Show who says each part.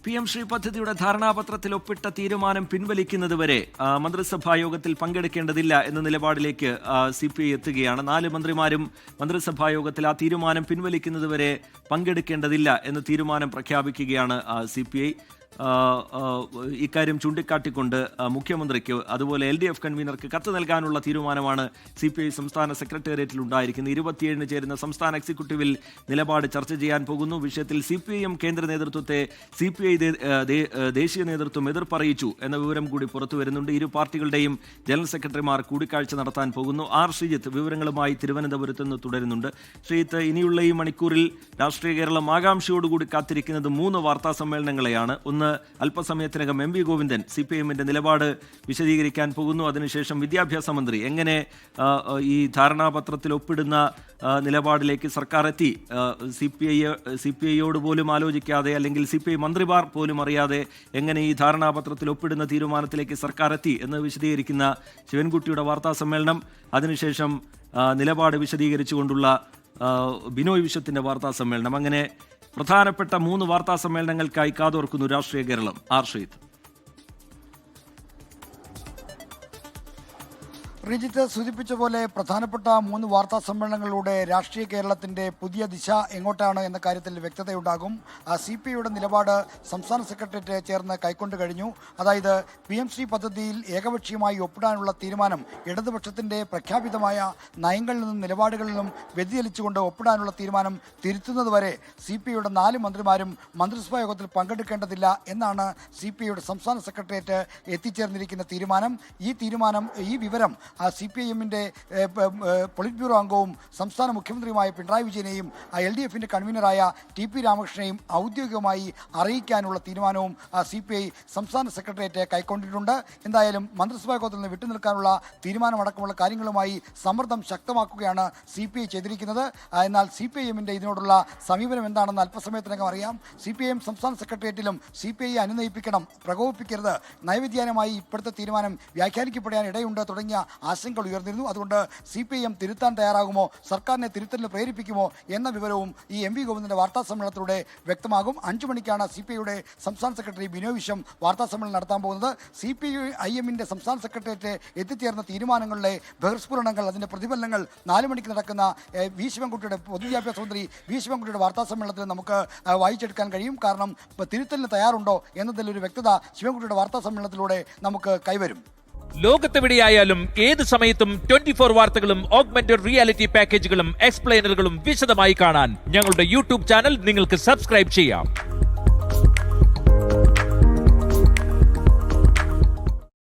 Speaker 1: PM Shri പദ്ധതിയുടെ ധാരണാപത്രത്തിൽ ഒപ്പിട്ട തീരുമാനം പിൻവലിക്കുന്നതുവരെ മന്ത്രിസഭാ യോഗത്തിൽ പങ്കെടുക്കേണ്ടതില്ല എന്ന നിലപാടിലേക്ക് CPI എത്തുകയാണ്. 4 മന്ത്രിമാരും മന്ത്രിസഭാ യോഗത്തിൽ ആ തീരുമാനം പിൻവലിക്കുന്നതുവരെ പങ്കെടുക്കേണ്ടതില്ല എന്ന തീരുമാനം പ്രഖ്യാപിക്കുകയാണ് CPI. ഇക്കാര്യം ചൂണ്ടിക്കാട്ടിക്കൊണ്ട് മുഖ്യമന്ത്രിക്ക് അതുപോലെ LDF കൺവീനർക്ക് കത്ത് നൽകാനുള്ള തീരുമാനമാണ് CPI സംസ്ഥാന സെക്രട്ടേറിയറ്റിൽ ഉണ്ടായിരിക്കുന്നത്. 27-ന് ചേരുന്ന സംസ്ഥാന എക്സിക്യൂട്ടീവിൽ നിലപാട് ചർച്ച ചെയ്യാൻ പോകുന്നു. വിഷയത്തിൽ CPIM കേന്ദ്ര നേതൃത്വത്തെ CPI ദേശീയ നേതൃത്വം എതിർപ്പറിയിച്ചു എന്ന വിവരം കൂടി പുറത്തു വരുന്നുണ്ട്. ഇരു പാർട്ടികളുടെയും ജനറൽ സെക്രട്ടറിമാർ കൂടിക്കാഴ്ച നടത്താൻ പോകുന്നു. R. ശ്രീജിത്ത് വിവരങ്ങളുമായി തിരുവനന്തപുരത്ത് നിന്ന് തുടരുന്നുണ്ട്. ശ്രീജിത്ത്, ഇനിയുള്ള ഈ മണിക്കൂറിൽ രാഷ്ട്രീയ കേരളം ആകാംക്ഷയോടുകൂടി കാത്തിരിക്കുന്നത് 3 വാർത്താ സമ്മേളനങ്ങളെയാണ്. ഒന്ന്, അല്പസമയത്തിനകം MV ഗോവിന്ദൻ CPIMന്റെ നിലപാട് വിശദീകരിക്കാൻ പോകുന്നു. അതിനുശേഷം വിദ്യാഭ്യാസ മന്ത്രി എങ്ങനെ ഈ ധാരണാപത്രത്തിൽ ഒപ്പിടുന്ന നിലപാടിലേക്ക് സർക്കാർ എത്തി, CPIയോട് പോലും ആലോചിക്കാതെ അല്ലെങ്കിൽ CPI മന്ത്രിമാർ പോലും അറിയാതെ എങ്ങനെ ഈ ധാരണാപത്രത്തിൽ ഒപ്പിടുന്ന തീരുമാനത്തിലേക്ക് സർക്കാർ എത്തി എന്ന് വിശദീകരിക്കുന്ന ശിവൻകുട്ടിയുടെ വാർത്താ സമ്മേളനം. അതിനുശേഷം നിലപാട് വിശദീകരിച്ചുകൊണ്ടുള്ള ബിനോയ് വിശ്വത്തിന്റെ വാർത്താ സമ്മേളനം. അങ്ങനെ പ്രധാനപ്പെട്ട 3 വാർത്താ സമ്മേളനങ്ങൾക്കായി കാതോർക്കുന്നു രാഷ്ട്രീയ കേരളം. R. ശ്രീജിത്ത്.
Speaker 2: റിജിത്ത് സൂചിപ്പിച്ച പോലെ പ്രധാനപ്പെട്ട 3 വാർത്താ സമ്മേളനങ്ങളിലൂടെ രാഷ്ട്രീയ കേരളത്തിന്റെ പുതിയ ദിശ എങ്ങോട്ടാണ് എന്ന കാര്യത്തിൽ വ്യക്തതയുണ്ടാകും. CPIയുടെ നിലപാട് സംസ്ഥാന സെക്രട്ടേറിയറ്റ് ചേർന്ന് കൈക്കൊണ്ട് കഴിഞ്ഞു. അതായത് PM ശ്രീ പദ്ധതിയിൽ ഏകപക്ഷീയമായി ഒപ്പിടാനുള്ള തീരുമാനം ഇടതുപക്ഷത്തിന്റെ പ്രഖ്യാപിതമായ നയങ്ങളിൽ നിന്നും നിലപാടുകളിൽ നിന്നും വ്യതിചലിച്ചുകൊണ്ട് ഒപ്പിടാനുള്ള തീരുമാനം തിരുത്തുന്നതുവരെ CPIയുടെ 4 മന്ത്രിമാരും മന്ത്രിസഭാ യോഗത്തിൽ പങ്കെടുക്കേണ്ടതില്ല എന്നാണ് CPIയുടെ സംസ്ഥാന സെക്രട്ടേറിയറ്റ് എത്തിച്ചേർന്നിരിക്കുന്ന തീരുമാനം. ഈ വിവരം CPIMന്റെ പൊളിറ്റ് ബ്യൂറോ അംഗവും സംസ്ഥാന മുഖ്യമന്ത്രിയുമായ പിണറായി വിജയനെയും LDFന്റെ കൺവീനറായ TP രാമകൃഷ്ണനെയും ഔദ്യോഗികമായി അറിയിക്കാനുള്ള തീരുമാനവും CPI സംസ്ഥാന സെക്രട്ടേറിയറ്റ് കൈക്കൊണ്ടിട്ടുണ്ട്. എന്തായാലും മന്ത്രിസഭാ യോഗത്തിൽ നിന്ന് വിട്ടുനിൽക്കാനുള്ള തീരുമാനമടക്കമുള്ള കാര്യങ്ങളുമായി സമ്മർദ്ദം ശക്തമാക്കുകയാണ് CPI ചെയ്തിരിക്കുന്നത്. എന്നാൽ CPIMന്റെ ഇതിനോടുള്ള സമീപനം എന്താണെന്ന് അല്പസമയത്തിനകം അറിയാം. CPIM സംസ്ഥാന സെക്രട്ടേറിയറ്റിലും CPI അനുനയിപ്പിക്കണം, പ്രകോപിപ്പിക്കരുത്, നയവ്യതിയാനമായി ഇപ്പോഴത്തെ തീരുമാനം വ്യാഖ്യാനിക്കപ്പെടാൻ ഇടയുണ്ട് തുടങ്ങിയ ആശങ്കകൾ ഉയർന്നിരുന്നു. അതുകൊണ്ട് CPIM തിരുത്താൻ തയ്യാറാകുമോ, സർക്കാരിനെ തിരുത്തലിന് പ്രേരിപ്പിക്കുമോ എന്ന വിവരവും ഈ MV ഗോവിന്ദന്റെ വാർത്താ സമ്മേളനത്തിലൂടെ വ്യക്തമാകും. 5 മണിക്കാണ് CPIയുടെ സംസ്ഥാന സെക്രട്ടറി ബിനോയ് വിശ്വം വാർത്താ സമ്മേളനം നടത്താൻ പോകുന്നത്. CPIMന്റെ സംസ്ഥാന സെക്രട്ടേറിയറ്റ് എത്തിച്ചേർന്ന തീരുമാനങ്ങളിലെ ബഹിർസ്ഫുരണങ്ങൾ, അതിന്റെ പ്രതിഫലനങ്ങൾ 4 മണിക്ക് നടക്കുന്ന ശിവൻകുട്ടിയുടെ പൊതുവിദ്യാഭ്യാസ മന്ത്രി ശിവൻകുട്ടിയുടെ വാർത്താ സമ്മേളനത്തിൽ നമുക്ക് വായിച്ചെടുക്കാൻ കഴിയും. കാരണം തിരുത്തലിന് തയ്യാറുണ്ടോ എന്നതിലൊരു വ്യക്തത ശിവൻകുട്ടിയുടെ വാർത്താ സമ്മേളനത്തിലൂടെ നമുക്ക് കൈവരും.
Speaker 3: ലോകത്തെവിടെയായാലും ഏത് സമയത്തും 24 വാർത്തകളും ഓഗ്മെന്റഡ് റിയാലിറ്റി പാക്കേജുകളും എക്സ്പ്ലെയിനറുകളും വിശദമായി കാണാൻ ഞങ്ങളുടെ YouTube ചാനൽ നിങ്ങൾക്ക് സബ്സ്ക്രൈബ് ചെയ്യാം.